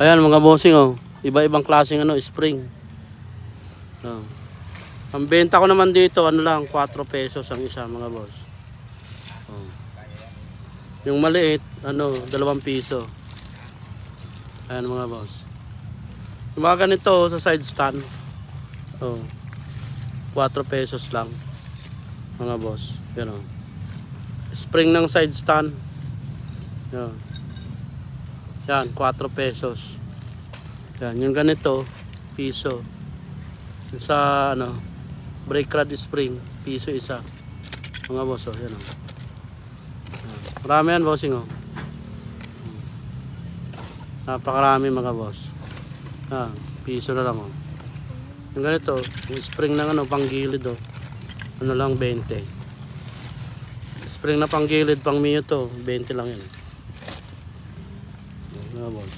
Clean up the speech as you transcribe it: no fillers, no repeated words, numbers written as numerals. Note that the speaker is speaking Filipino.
Ayan mga bossing oh. Iba-ibang klaseng ano, spring. Oh. Ang benta ko naman dito, ano lang, 4 pesos ang isa mga boss. Oh. Yung maliit, ano, 2 piso. Ayan mga boss. Yung mga ganito sa side stand. Oh. 4 pesos lang. Mga boss. Yan oh. Spring ng side stand. Yan. Yan, 4 pesos. Yan, yung ganito, piso. Yung sa ano, brake rod spring, piso isa. Mga boss, oh, yan oh. Yan. Marami yan, bossing oh. Napakarami mga boss. Yan, piso na lang oh. Yung ganito, yung spring ng ano, panggilid oh. Ano lang, 20. Spring na panggilid, pang Mio to, 20 lang yan. Mga boss.